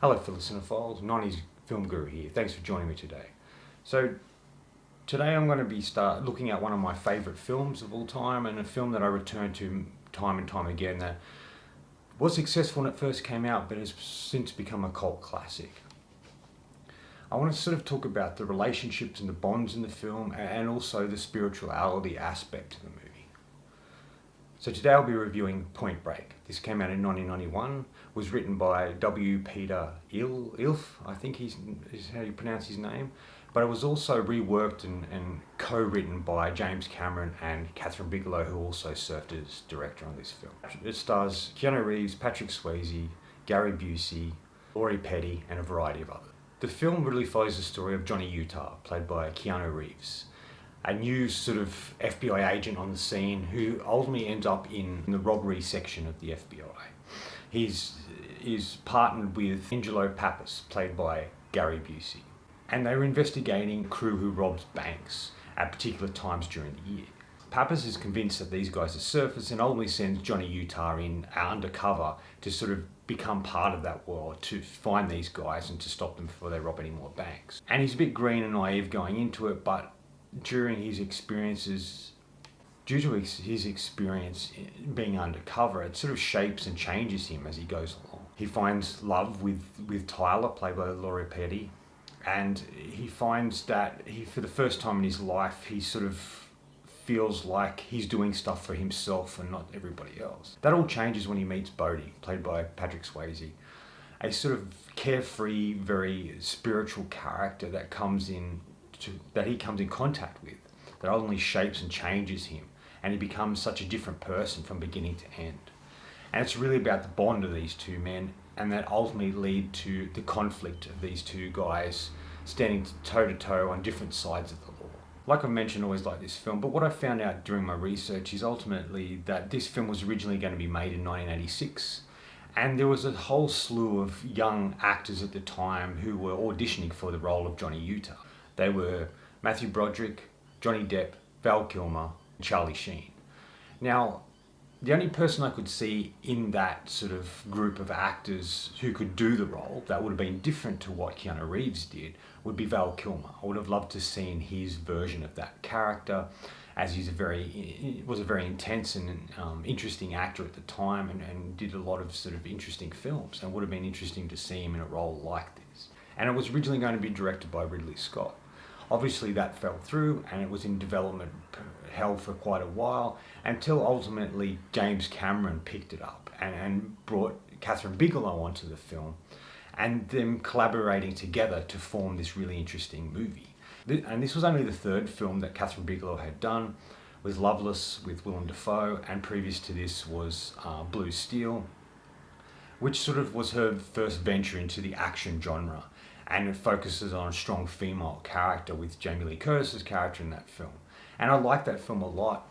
Hello fellow cinephiles, Nani's Film Guru here. Thanks for joining me today. So today I'm going to be looking at one of my favourite films of all time, and a film that I return to time and time again that was successful when it first came out but has since become a cult classic. I want to sort of talk about the relationships and the bonds in the film, and also the spirituality aspect to the movie. So today I'll be reviewing Point Break. This came out in 1991, was written by W. Peter Ilf, I think is how you pronounce his name, but it was also reworked and co-written by James Cameron and Kathryn Bigelow, who also served as director on this film. It stars Keanu Reeves, Patrick Swayze, Gary Busey, Lori Petty, and a variety of others. The film really follows the story of Johnny Utah, played by Keanu Reeves, a new sort of FBI agent on the scene who ultimately ends up in the robbery section of the FBI. He's partnered with Angelo Pappas, played by Gary Busey, and they were investigating a crew who robs banks at particular times during the year. Pappas is convinced that these guys are surfers and ultimately sends Johnny Utah in undercover to sort of become part of that world, to find these guys and to stop them before they rob any more banks. And he's a bit green and naive going into it, but due to his experience being undercover, it sort of shapes and changes him as he goes along. He finds love with Tyler, played by Lori Petty, and he finds that for the first time in his life, he sort of feels like he's doing stuff for himself and not everybody else. That all changes when he meets Bodhi, played by Patrick Swayze, a sort of carefree, very spiritual character that he comes in contact with, that ultimately shapes and changes him, and he becomes such a different person from beginning to end. And it's really about the bond of these two men, and that ultimately lead to the conflict of these two guys standing toe to toe on different sides of the law. Like I mentioned, I always like this film, but what I found out during my research is ultimately that this film was originally going to be made in 1986, and there was a whole slew of young actors at the time who were auditioning for the role of Johnny Utah. They were Matthew Broderick, Johnny Depp, Val Kilmer, and Charlie Sheen. Now, the only person I could see in that sort of group of actors who could do the role that would have been different to what Keanu Reeves did would be Val Kilmer. I would have loved to have seen his version of that character, as he was a very intense and interesting actor at the time, and did a lot of sort of interesting films, and it would have been interesting to see him in a role like this. And it was originally going to be directed by Ridley Scott. Obviously that fell through, and it was in development hell for quite a while, until ultimately James Cameron picked it up and brought Kathryn Bigelow onto the film, and them collaborating together to form this really interesting movie. And this was only the third film that Kathryn Bigelow had done, with Loveless with Willem Dafoe, and previous to this was Blue Steel, which sort of was her first venture into the action genre, and it focuses on a strong female character with Jamie Lee Curtis's character in that film. And I like that film a lot.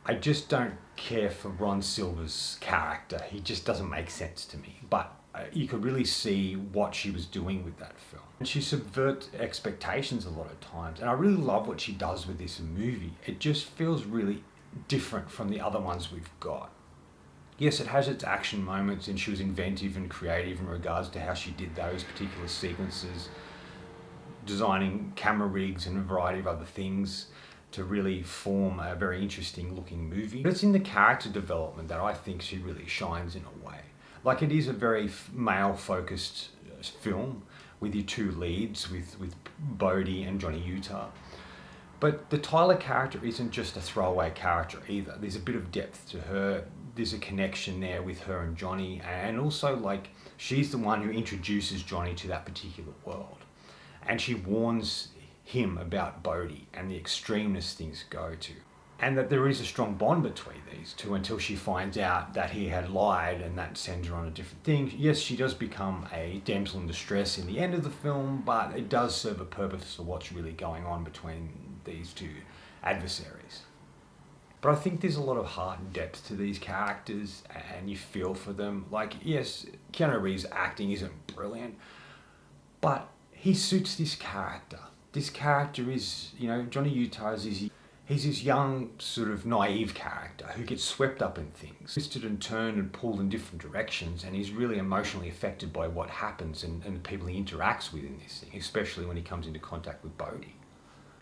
I just don't care for Ron Silver's character. He just doesn't make sense to me. But you could really see what she was doing with that film. And she subverts expectations a lot of times. And I really love what she does with this movie. It just feels really different from the other ones we've got. Yes, it has its action moments, and she was inventive and creative in regards to how she did those particular sequences, designing camera rigs and a variety of other things to really form a very interesting looking movie. But it's in the character development that I think she really shines in a way. Like, it is a very male focused film with your two leads, with Bodhi and Johnny Utah. But the Tyler character isn't just a throwaway character either. There's a bit of depth to her. There's a connection there with her and Johnny, and also, like, she's the one who introduces Johnny to that particular world, and she warns him about Bodhi and the extremeness things go to, and that there is a strong bond between these two until she finds out that he had lied, and that sends her on a different thing. Yes, she does become a damsel in distress in the end of the film, but it does serve a purpose for what's really going on between these two adversaries. But I think there's a lot of heart and depth to these characters, and you feel for them. Like, yes, Keanu Reeves' acting isn't brilliant, but he suits this character. This character is, Johnny Utah is He's this young, sort of naive character who gets swept up in things, twisted and turned and pulled in different directions, and he's really emotionally affected by what happens and the people he interacts with in this thing, especially when he comes into contact with Bodhi.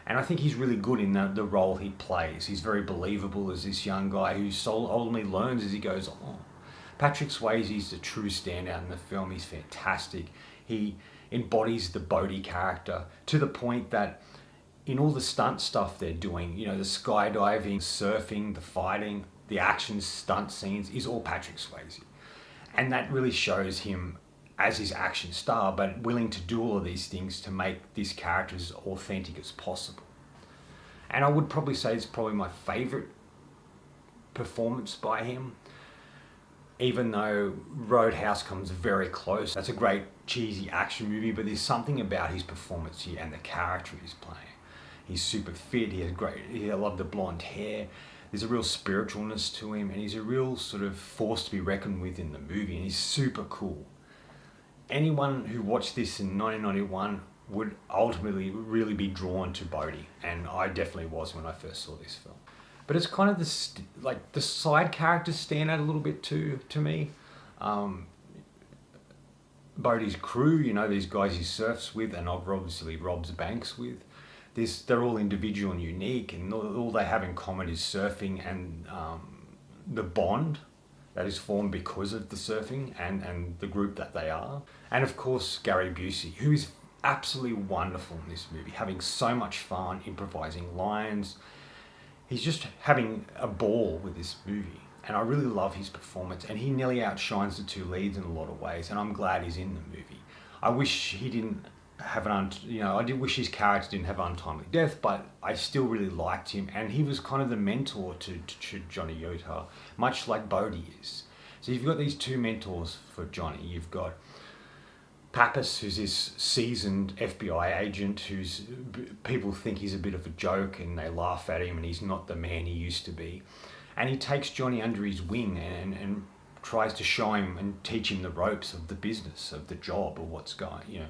And I think he's really good in the role he plays. He's very believable as this young guy who ultimately learns as he goes along. Patrick Swayze's the true standout in the film. He's fantastic. He embodies the Bodhi character to the point that in all the stunt stuff they're doing, the skydiving, surfing, the fighting, the action stunt scenes is all Patrick Swayze. And that really shows him as his action star, but willing to do all of these things to make this character as authentic as possible. And I would probably say it's probably my favorite performance by him, even though Roadhouse comes very close. That's a great cheesy action movie, but there's something about his performance here and the character he's playing. He's super fit, I love the blonde hair. There's a real spiritualness to him, and he's a real sort of force to be reckoned with in the movie, and he's super cool. Anyone who watched this in 1991 would ultimately really be drawn to Bodhi, and I definitely was when I first saw this film. But it's kind of the side characters stand out a little bit too to me. Bodhi's crew, these guys he surfs with, and obviously robs banks with. They're all individual and unique, and all they have in common is surfing and the bond that is formed because of the surfing and the group that they are. And of course, Gary Busey, who is absolutely wonderful in this movie, having so much fun, improvising lines. He's just having a ball with this movie, and I really love his performance, and he nearly outshines the two leads in a lot of ways, and I'm glad he's in the movie. I wish he didn't have I did wish his character didn't have an untimely death, but I still really liked him, and he was kind of the mentor to Johnny Utah, much like Bodhi is. So you've got these two mentors for Johnny. You've got Pappas, who's this seasoned FBI agent who's people think he's a bit of a joke and they laugh at him, and he's not the man he used to be. And he takes Johnny under his wing and tries to show him and teach him the ropes of the business, of the job, of what's going,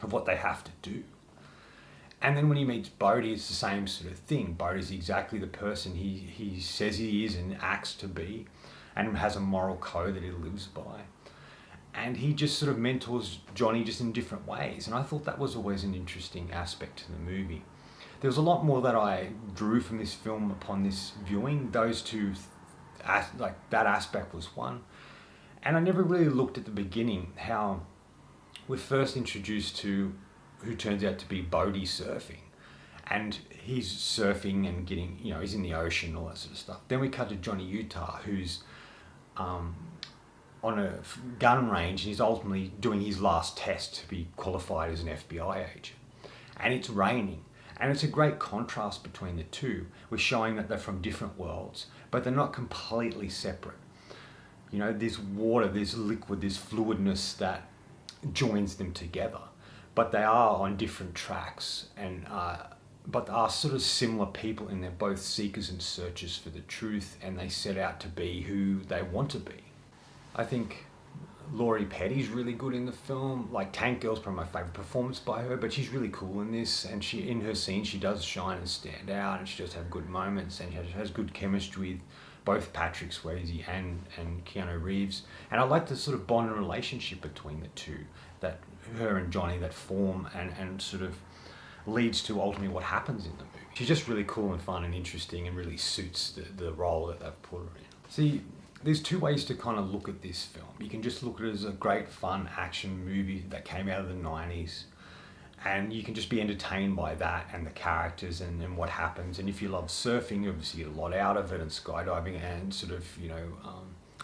of what they have to do. And then when he meets Bodhi, it's the same sort of thing. Bodhi's exactly the person he says he is and acts to be, and has a moral code that he lives by. And he just sort of mentors Johnny just in different ways. And I thought that was always an interesting aspect to the movie. There was a lot more that I drew from this film upon this viewing. Those two, that aspect was one. And I never really looked at the beginning how we're first introduced to who turns out to be Bodhi surfing. And he's surfing and getting, he's in the ocean, all that sort of stuff. Then we cut to Johnny Utah, who's on a gun range, and he's ultimately doing his last test to be qualified as an FBI agent. And it's raining. And it's a great contrast between the two. We're showing that they're from different worlds, but they're not completely separate. There's water, there's liquid, there's fluidness that joins them together, but they are on different tracks, and but are sort of similar people in they're both seekers and searchers for the truth, and they set out to be who they want to be. I think Laurie Petty's really good in the film. Like Tank Girl's probably my favourite performance by her, but she's really cool in this, and in her scenes she does shine and stand out, and she does have good moments, and she has good chemistry with both Patrick Swayze and Keanu Reeves. And I like the sort of bond and relationship between the two, that her and Johnny that form and sort of leads to ultimately what happens in the movie. She's just really cool and fun and interesting, and really suits the role that they've put her in. See, there's two ways to kind of look at this film. You can just look at it as a great fun action movie that came out of the 90s, and you can just be entertained by that and the characters and what happens. And if you love surfing, you obviously get a lot out of it, and skydiving and sort of,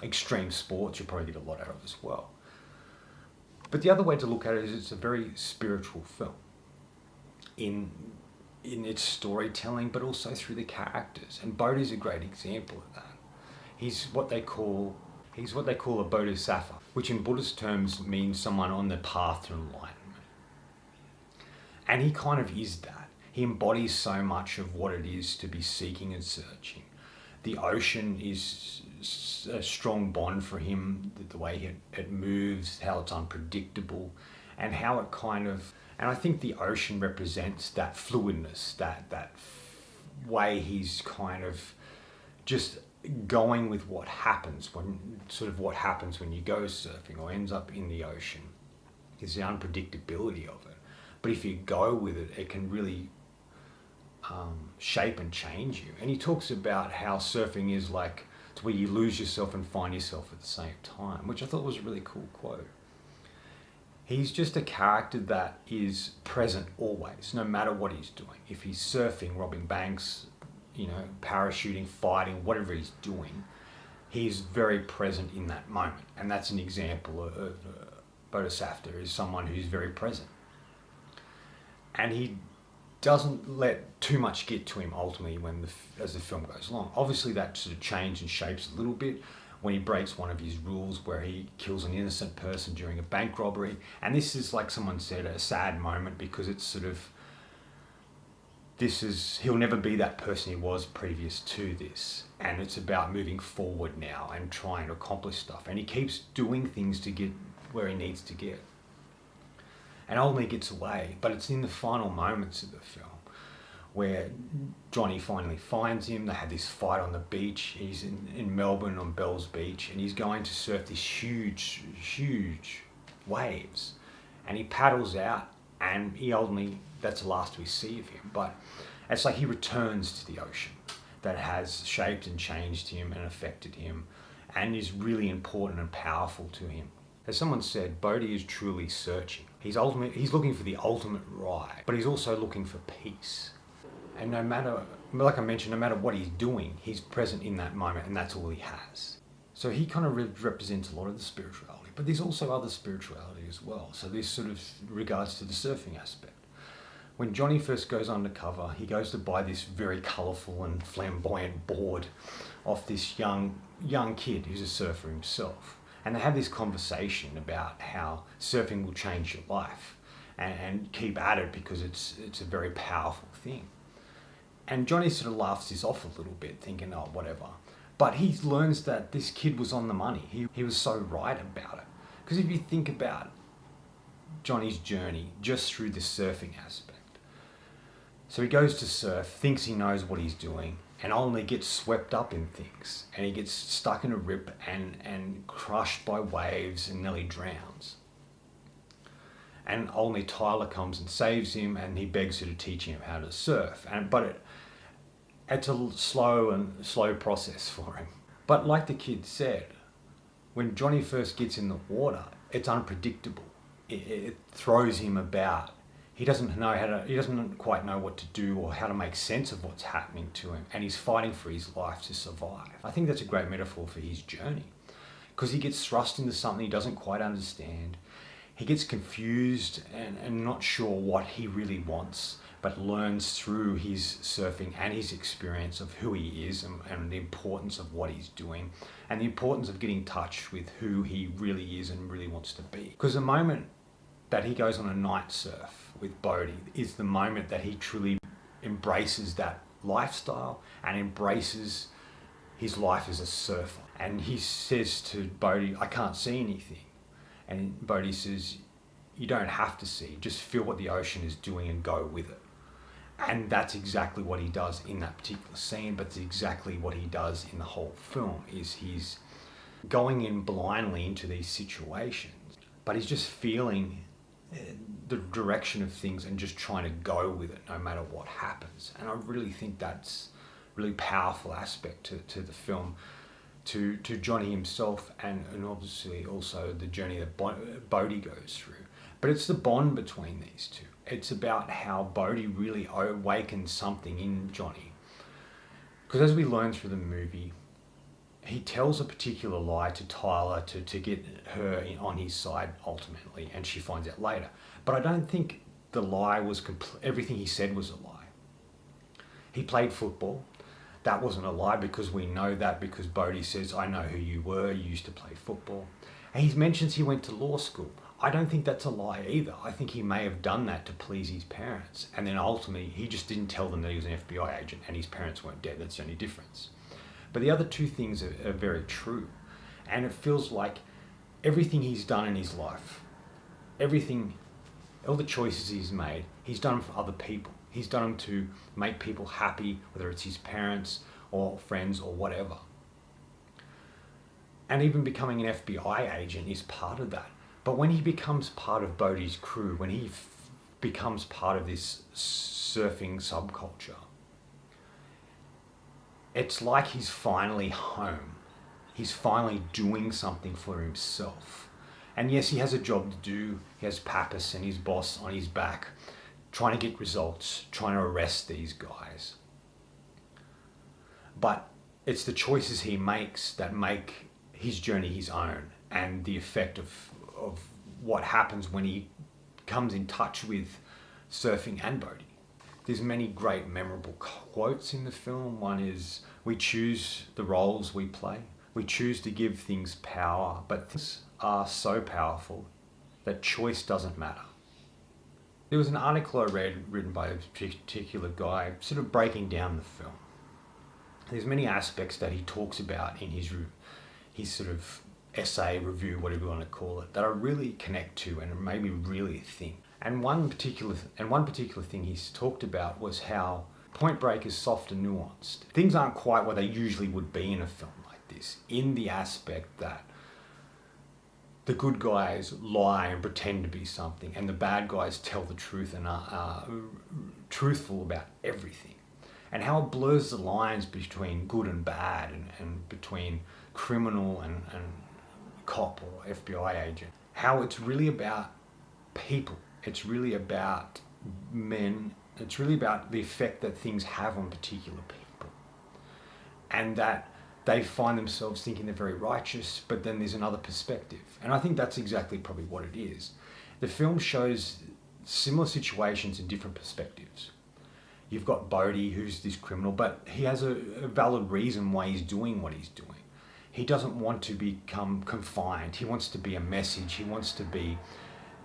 extreme sports, you probably get a lot out of as well. But the other way to look at it is it's a very spiritual film in its storytelling, but also through the characters. And Bodhi's a great example of that. He's what they call a bodhisattva, which in Buddhist terms means someone on the path to enlightenment. And he kind of is that. He embodies so much of what it is to be seeking and searching. The ocean is a strong bond for him, the way it moves, how it's unpredictable, and how it and I think the ocean represents that fluidness, that way he's kind of just going with what happens when you go surfing or ends up in the ocean is the unpredictability of it. But if you go with it, it can really shape and change you. And he talks about how surfing is like it's where you lose yourself and find yourself at the same time, which I thought was a really cool quote. He's just a character that is present always, no matter what he's doing. If he's surfing, robbing banks, parachuting, fighting, whatever he's doing, he's very present in that moment. And that's an example of Bodhisattva is someone who's very present. And he doesn't let too much get to him ultimately as the film goes along. Obviously that sort of changes and shapes a little bit when he breaks one of his rules where he kills an innocent person during a bank robbery. And this is, like someone said, a sad moment because it's sort of, he'll never be that person he was previous to this. And it's about moving forward now and trying to accomplish stuff. And he keeps doing things to get where he needs to get. And ultimately gets away. But it's in the final moments of the film where Johnny finally finds him. They have this fight on the beach. He's in Melbourne on Bells Beach, and he's going to surf these huge, huge waves. And he paddles out, and that's the last we see of him. But it's like he returns to the ocean that has shaped and changed him and affected him and is really important and powerful to him. As someone said, Bodhi is truly searching. He's looking for the ultimate ride, but he's also looking for peace. And like I mentioned, no matter what he's doing, he's present in that moment, and that's all he has. So he kind of represents a lot of the spirituality, but there's also other spirituality as well. So this sort of regards to the surfing aspect. When Johnny first goes undercover, he goes to buy this very colourful and flamboyant board off this young kid who's a surfer himself. And they have this conversation about how surfing will change your life and keep at it because it's a very powerful thing. And Johnny sort of laughs this off a little bit, thinking, oh, whatever. But he learns that this kid was on the money. He was so right about it. Because if you think about Johnny's journey just through the surfing aspect. So he goes to surf, thinks he knows what he's doing, and only gets swept up in things. And he gets stuck in a rip and crushed by waves and nearly drowns. And only Tyler comes and saves him, and he begs her to teach him how to surf. But it's a slow process for him. But like the kid said, when Johnny first gets in the water, it's unpredictable. It throws him about. He doesn't quite know what to do or how to make sense of what's happening to him, and he's fighting for his life to survive. I think that's a great metaphor for his journey, because he gets thrust into something he doesn't quite understand. He gets confused and not sure what he really wants, but learns through his surfing and his experience of who he is and the importance of what he's doing and the importance of getting in touch with who he really is and really wants to be. Because the moment that he goes on a night surf with Bodhi is the moment that he truly embraces that lifestyle and embraces his life as a surfer. And he says to Bodhi, I can't see anything. And Bodhi says, you don't have to see, just feel what the ocean is doing and go with it. And that's exactly what he does in that particular scene, but it's exactly what he does in the whole film, is he's going in blindly into these situations, but he's just feeling the direction of things and just trying to go with it no matter what happens. And I really think that's a really powerful aspect to the film, to Johnny himself and obviously also the journey that Bodhi goes through. But it's the bond between these two. It's about how Bodhi really awakens something in Johnny. Because as we learn through the movie, he tells a particular lie to Tyler to get her on his side ultimately, and she finds out later. But I don't think the lie was everything he said was a lie. He played football. That wasn't a lie, because we know that because Bodhi says, I know who you were, you used to play football. And he mentions he went to law school. I don't think that's a lie either. I think he may have done that to please his parents. And then ultimately, he just didn't tell them that he was an FBI agent and his parents weren't dead. That's the only difference. But the other two things are very true. And it feels like everything he's done in his life, all the choices he's made, he's done for other people. He's done them to make people happy, whether it's his parents or friends or whatever. And even becoming an FBI agent is part of that. But when he becomes part of Bodhi's crew, when he becomes part of this surfing subculture, it's like he's finally home. He's finally doing something for himself. And yes, he has a job to do. He has Pappas and his boss on his back, trying to get results, trying to arrest these guys. But it's the choices he makes that make his journey his own, and the effect of what happens when he comes in touch with surfing and Bodhi. There's many great memorable quotes in the film. One is, we choose the roles we play. We choose to give things power, but things are so powerful that choice doesn't matter. There was an article I read written by a particular guy sort of breaking down the film. There's many aspects that he talks about in his sort of essay, review, whatever you want to call it, that I really connect to and made me really think. And one particular thing he's talked about was how Point Break is soft and nuanced. Things aren't quite what they usually would be in a film like this, in the aspect that the good guys lie and pretend to be something, and the bad guys tell the truth and are truthful about everything. And how it blurs the lines between good and bad, and between criminal and cop or FBI agent. How it's really about people. It's really about men. It's really about the effect that things have on particular people. And that they find themselves thinking they're very righteous, but then there's another perspective. And I think that's exactly probably what it is. The film shows similar situations in different perspectives. You've got Bodhi, who's this criminal, but he has a valid reason why he's doing what he's doing. He doesn't want to become confined. He wants to be a message. He wants to be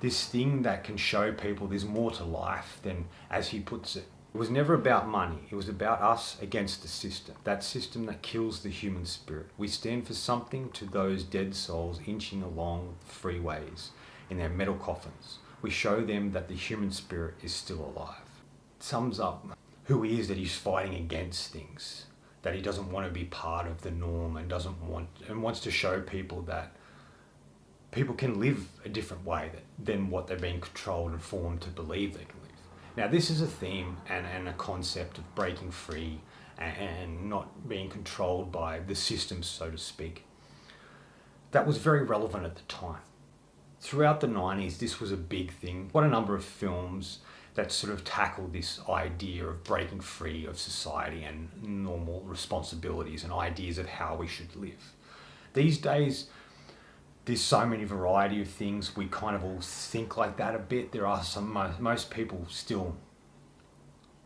this thing that can show people there's more to life than, as he puts it. It was never about money. It was about us against the system. That system that kills the human spirit. We stand for something to those dead souls inching along freeways in their metal coffins. We show them that the human spirit is still alive. It sums up who he is, that he's fighting against things, that he doesn't want to be part of the norm and wants to show people that people can live a different way than what they're being controlled and formed to believe they can live. Now, this is a theme and a concept of breaking free and not being controlled by the system, so to speak, that was very relevant at the time. Throughout the 90s, this was a big thing. Quite a number of films that sort of tackled this idea of breaking free of society and normal responsibilities and ideas of how we should live. These days, there's so many variety of things. We kind of all think like that a bit. There are most people still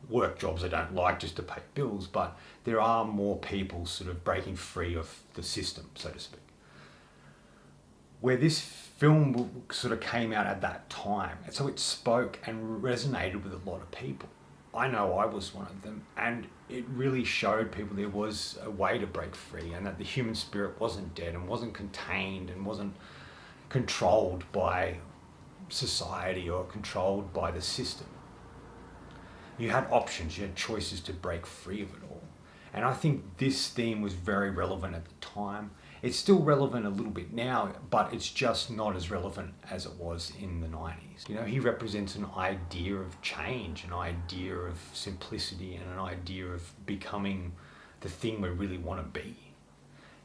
work jobs they don't like just to pay bills, but there are more people sort of breaking free of the system, so to speak. Where this film sort of came out at that time, and so it spoke and resonated with a lot of people. I know I was one of them, and it really showed people there was a way to break free, and that the human spirit wasn't dead and wasn't contained and wasn't controlled by society or controlled by the system. You had options, you had choices to break free of it all. And I think this theme was very relevant at the time. It's still relevant a little bit now, but it's just not as relevant as it was in the 90s. You know, he represents an idea of change, an idea of simplicity, and an idea of becoming the thing we really want to be.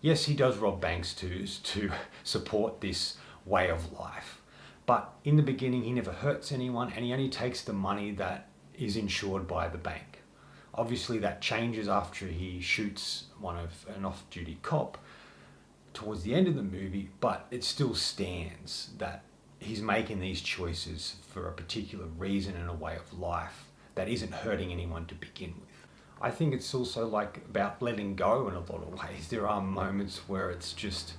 Yes, he does rob banks to support this way of life. But in the beginning, he never hurts anyone, and he only takes the money that is insured by the bank. Obviously, that changes after he shoots an off-duty cop towards the end of the movie, but it still stands that he's making these choices for a particular reason and a way of life that isn't hurting anyone to begin with. I think it's also like about letting go in a lot of ways. There are moments where it's just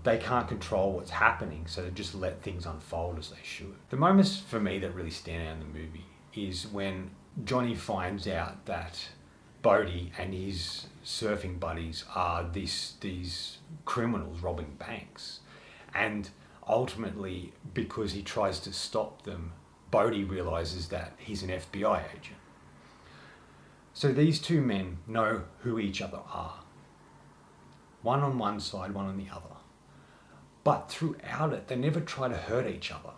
they can't control what's happening, so they just let things unfold as they should. The moments for me that really stand out in the movie is when Johnny finds out that Bodhi and his surfing buddies are these criminals robbing banks, and ultimately, because he tries to stop them, Bodhi realizes that he's an FBI agent. So these two men know who each other are. One on one side, one on the other. But throughout it, they never try to hurt each other.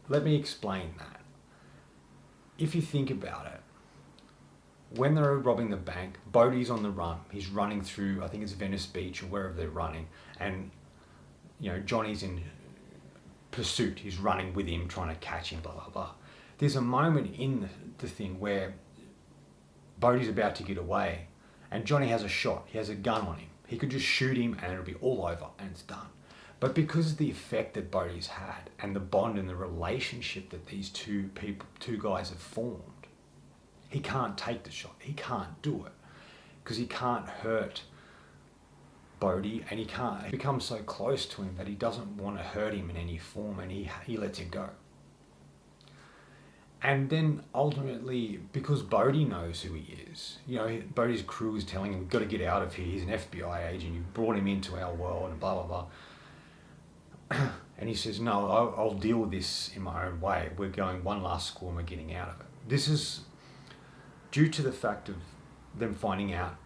Let me explain that. If you think about it, when they're robbing the bank, Bodhi's on the run. He's running through, I think it's Venice Beach or wherever they're running. And, Johnny's in pursuit. He's running with him, trying to catch him, blah, blah, blah. There's a moment in the thing where Bodhi's about to get away and Johnny has a shot. He has a gun on him. He could just shoot him and it'll be all over and it's done. But because of the effect that Bodhi's had and the bond and the relationship that these two guys have formed, he can't take the shot. He can't do it because he can't hurt Bodhi, and he becomes so close to him that he doesn't want to hurt him in any form, and he lets him go. And then ultimately, because Bodhi knows who he is, Bodhi's crew is telling him, we've got to get out of here. He's an FBI agent. You brought him into our world and blah, blah, blah. And he says, no, I'll deal with this in my own way. We're going one last score and we're getting out of it. This is due to the fact of them finding out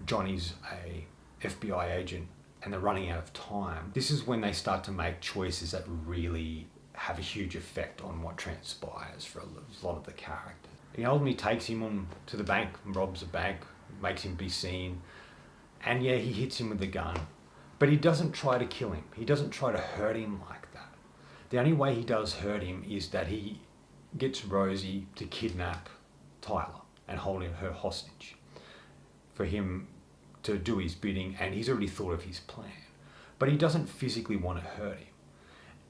Johnny's a FBI agent and they're running out of time. This is when they start to make choices that really have a huge effect on what transpires for a lot of the characters. He ultimately takes him on to the bank and robs the bank, makes him be seen, and he hits him with the gun. But he doesn't try to kill him. He doesn't try to hurt him like that. The only way he does hurt him is that he gets Rosie to kidnap Tyler and hold her hostage for him to do his bidding, and he's already thought of his plan. But he doesn't physically want to hurt him.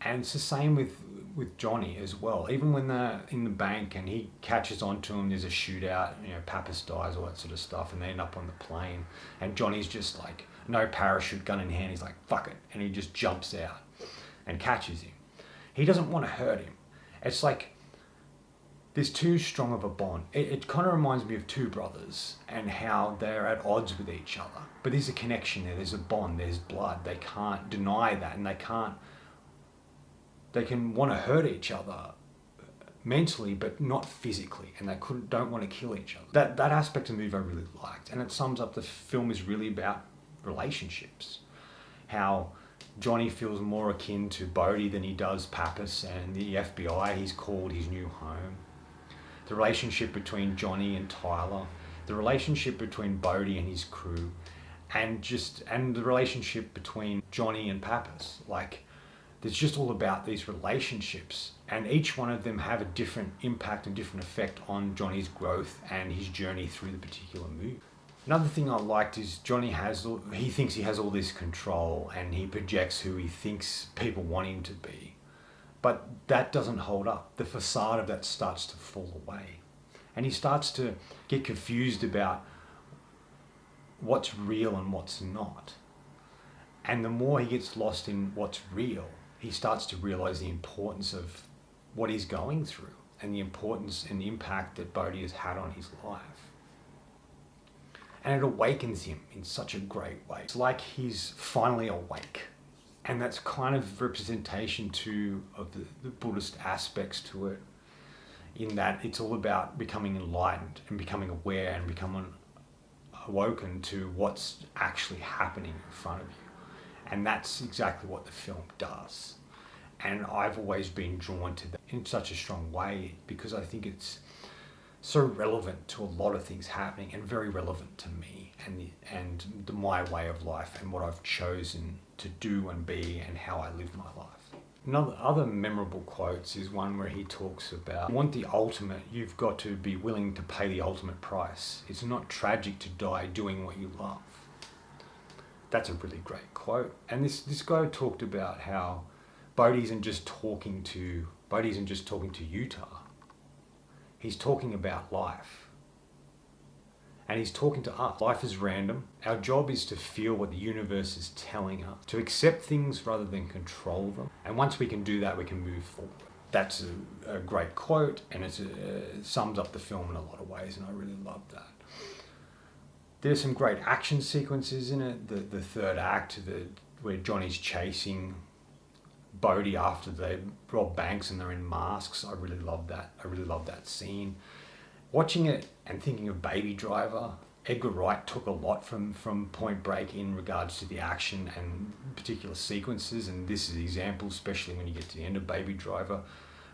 And it's the same with Johnny as well. Even when they're in the bank and he catches onto him, there's a shootout, Pappas dies, all that sort of stuff, and they end up on the plane. And Johnny's just like, no parachute, gun in hand, he's like, fuck it. And he just jumps out and catches him. He doesn't want to hurt him. It's like, there's too strong of a bond. It kind of reminds me of two brothers and how they're at odds with each other. But there's a connection there, there's a bond, there's blood. They can't deny that, and they can want to hurt each other mentally, but not physically, and they don't want to kill each other. That aspect of the movie I really liked, and it sums up the film is really about relationships. How Johnny feels more akin to Bodhi than he does Pappas and the FBI he's called his new home. The relationship between Johnny and Tyler, the relationship between Bodhi and his crew, and the relationship between Johnny and Pappas. It's just all about these relationships, and each one of them have a different impact and different effect on Johnny's growth and his journey through the particular movie. Another thing I liked is Johnny he thinks he has all this control and he projects who he thinks people want him to be. But that doesn't hold up. The facade of that starts to fall away. And he starts to get confused about what's real and what's not. And the more he gets lost in what's real, he starts to realize the importance of what he's going through and the importance and the impact that Bodhi has had on his life. And it awakens him in such a great way. It's like he's finally awake. And that's kind of representation too of the Buddhist aspects to it, in that it's all about becoming enlightened and becoming aware and becoming awoken to what's actually happening in front of you. And that's exactly what the film does. And I've always been drawn to that in such a strong way because I think it's so relevant to a lot of things happening and very relevant to me and my way of life and what I've chosen to do and be and how I live my life. Other memorable quotes is one where he talks about, you want the ultimate, you've got to be willing to pay the ultimate price. It's not tragic to die doing what you love. That's a really great quote. And this guy talked about how Bodhi isn't just talking to Utah. He's talking about life. And he's talking to us. Life is random. Our job is to feel what the universe is telling us, to accept things rather than control them. And once we can do that, we can move forward. That's a great quote, and it sums up the film in a lot of ways, and I really love that. There's some great action sequences in it. The third act, where Johnny's chasing Bodhi after they rob banks and they're in masks. I really love that. I really love that scene. Watching it and thinking of Baby Driver, Edgar Wright took a lot from Point Break in regards to the action and particular sequences, and this is an example, especially when you get to the end of Baby Driver,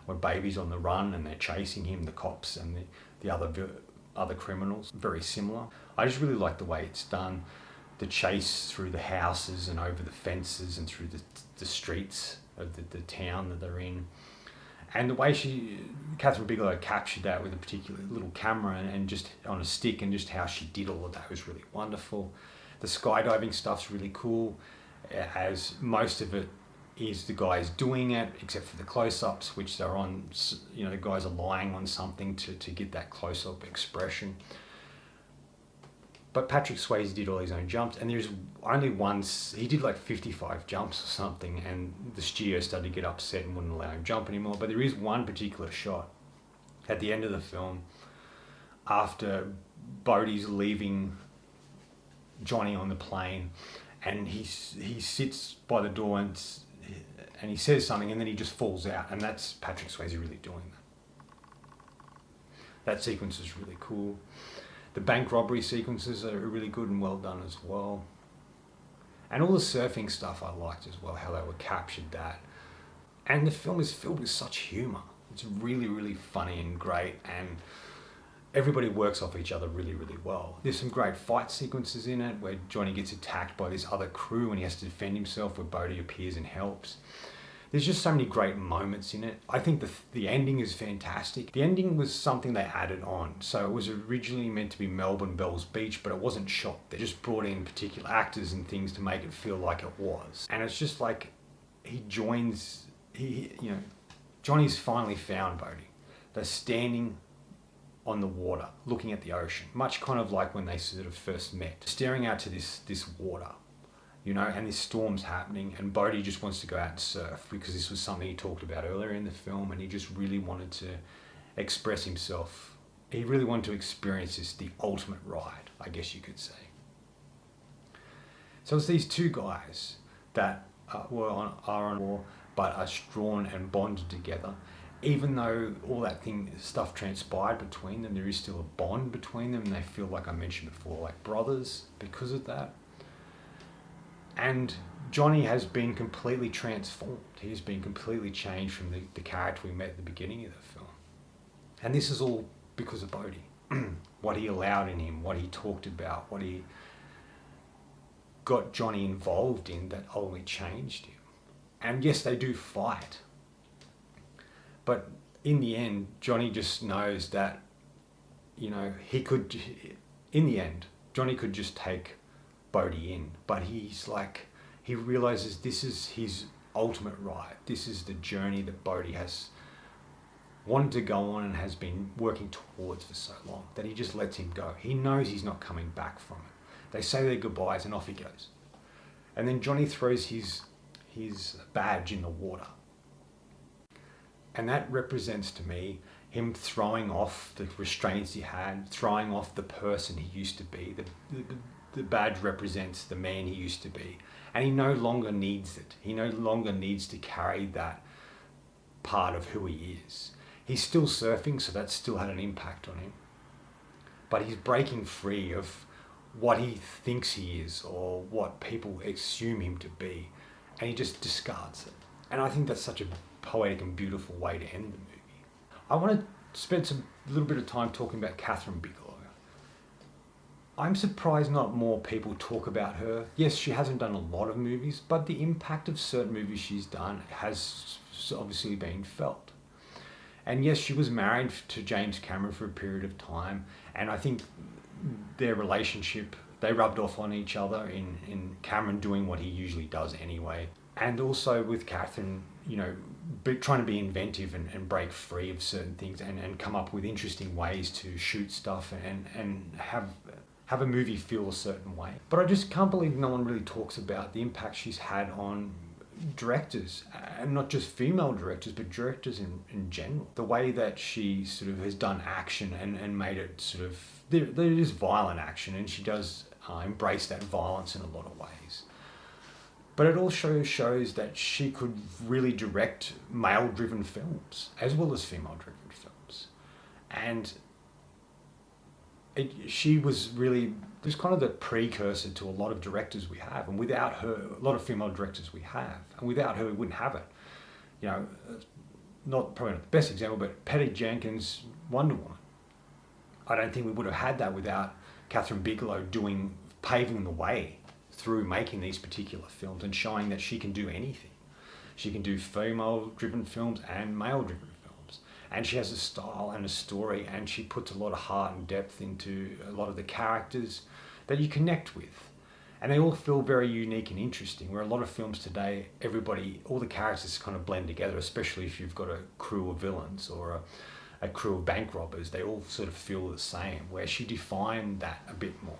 where Baby's on the run and they're chasing him, the cops and the other criminals. Very similar. I just really like the way it's done. The chase through the houses and over the fences and through the streets of the town that they're in. And the way Catherine Bigelow captured that with a particular little camera and just on a stick, and just how she did all of that was really wonderful. The skydiving stuff's really cool, as most of it is the guys doing it, except for the close-ups, which they're on, the guys are lying on something to get that close-up expression. But Patrick Swayze did all his own jumps, and there's only once, he did like 55 jumps or something, and the studio started to get upset and wouldn't allow him jump anymore. But there is one particular shot at the end of the film, after Bodhi's leaving Johnny on the plane, and he sits by the door and he says something, and then he just falls out, and that's Patrick Swayze really doing that. That sequence is really cool. The bank robbery sequences are really good and well done as well. And all the surfing stuff I liked as well, how they were captured that. And the film is filled with such humour. It's really, really funny and great, and everybody works off each other really, really well. There's some great fight sequences in it where Johnny gets attacked by this other crew and he has to defend himself, where Bodhi appears and helps. There's just so many great moments in it. I think the ending is fantastic. The ending was something they added on. So it was originally meant to be Melbourne Bells Beach, but it wasn't shot. They just brought in particular actors and things to make it feel like it was. And it's just like Johnny's finally found Bodhi. They're standing on the water, looking at the ocean, much kind of like when they sort of first met, staring out to this water. And this storm's happening, and Bodhi just wants to go out and surf because this was something he talked about earlier in the film, and he just really wanted to express himself. He really wanted to experience the ultimate ride, I guess you could say. So it's these two guys that are on war, but are drawn and bonded together. Even though all that stuff transpired between them, there is still a bond between them, and they feel, like I mentioned before, like brothers because of that. And Johnny has been completely transformed. He's been completely changed from the character we met at the beginning of the film. And this is all because of Bodhi. What he allowed in him, what he talked about, what he got Johnny involved in that ultimately changed him. And yes, they do fight. But in the end, Johnny just knows that, he could, in the end, Johnny could just take Bodhi in, but he realizes this is his ultimate ride. This is the journey that Bodhi has wanted to go on and has been working towards for so long, that he just lets him go. He knows he's not coming back from it. They say their goodbyes and off he goes. And then Johnny throws his badge in the water. And that represents to me him throwing off the restraints he had, throwing off the person he used to be. The badge represents the man he used to be. And he no longer needs it. He no longer needs to carry that part of who he is. He's still surfing, so that still had an impact on him. But he's breaking free of what he thinks he is or what people assume him to be. And he just discards it. And I think that's such a poetic and beautiful way to end the movie. I want to spend a little bit of time talking about Catherine Bigelow. I'm surprised not more people talk about her. Yes, she hasn't done a lot of movies, but the impact of certain movies she's done has obviously been felt. And yes, she was married to James Cameron for a period of time, and I think their relationship, they rubbed off on each other in Cameron doing what he usually does anyway. And also with Catherine, trying to be inventive and break free of certain things and come up with interesting ways to shoot stuff and have a movie feel a certain way. But I just can't believe no one really talks about the impact she's had on directors, and not just female directors, but directors in general. The way that she sort of has done action and made it sort of, there is violent action, and she does embrace that violence in a lot of ways. But it also shows that she could really direct male-driven films as well as female-driven films. And she was really just kind of the precursor to a lot of directors we have. And without her, a lot of female directors we have. And without her, we wouldn't have it. You know, probably not the best example, but Patty Jenkins' Wonder Woman. I don't think we would have had that without Kathryn Bigelow paving the way through making these particular films and showing that she can do anything. She can do female-driven films and male-driven films. And she has a style and a story, and she puts a lot of heart and depth into a lot of the characters that you connect with. And they all feel very unique and interesting, where a lot of films today, all the characters kind of blend together, especially if you've got a crew of villains or a crew of bank robbers. They all sort of feel the same, where she defined that a bit more.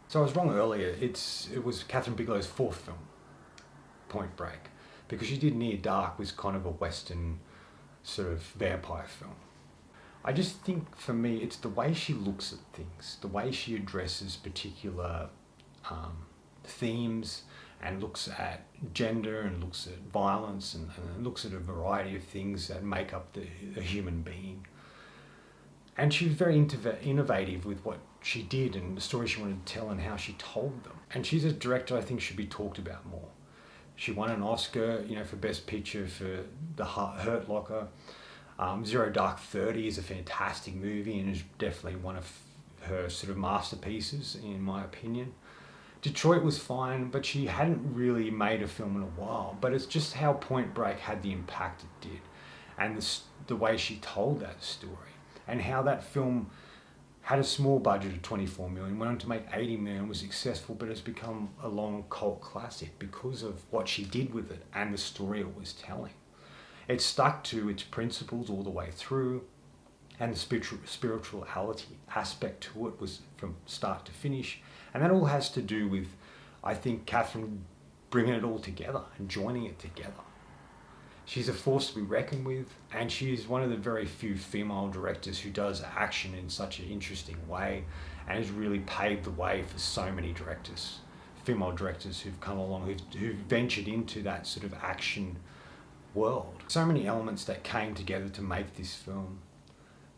So I was wrong earlier. It was Kathryn Bigelow's fourth film, Point Break, because she did Near Dark, was kind of a Western sort of vampire film. I just think for me, it's the way she looks at things, the way she addresses particular themes and looks at gender and looks at violence and looks at a variety of things that make up the human being. And she was very innovative with what she did and the stories she wanted to tell and how she told them. And she's a director I think should be talked about more. She won an Oscar, for Best Picture for The Hurt Locker. Zero Dark 30 is a fantastic movie and is definitely one of her sort of masterpieces, in my opinion. Detroit was fine, but she hadn't really made a film in a while. But it's just how Point Break had the impact it did, and the way she told that story, and how that film had a small budget of 24 million, went on to make 80 million, was successful, but has become a long cult classic because of what she did with it and the story it was telling. It stuck to its principles all the way through, and the spirituality aspect to it was from start to finish. And that all has to do with, I think, Kathryn bringing it all together and joining it together. She's a force to be reckoned with, and she is one of the very few female directors who does action in such an interesting way and has really paved the way for so many directors, female directors who've come along, who've ventured into that sort of action world. So many elements that came together to make this film.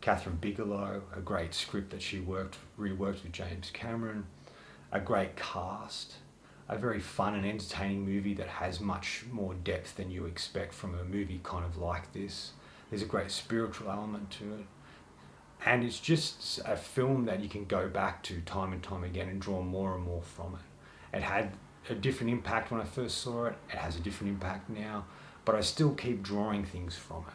Kathryn Bigelow, a great script that she reworked with James Cameron, a great cast, a very fun and entertaining movie that has much more depth than you expect from a movie kind of like this. There's a great spiritual element to it. And it's just a film that you can go back to time and time again and draw more and more from it. It had a different impact when I first saw it. It has a different impact now, but I still keep drawing things from it.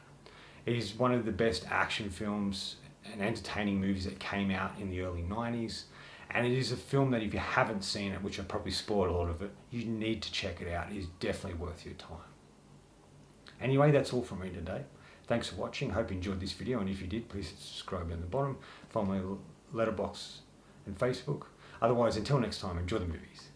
It is one of the best action films and entertaining movies that came out in the early 90s. And it is a film that if you haven't seen it, which I probably spoiled a lot of it, you need to check it out. It is definitely worth your time. Anyway, that's all from me today. Thanks for watching. Hope you enjoyed this video. And if you did, please subscribe down the bottom. Follow my Letterboxd and Facebook. Otherwise, until next time, enjoy the movies.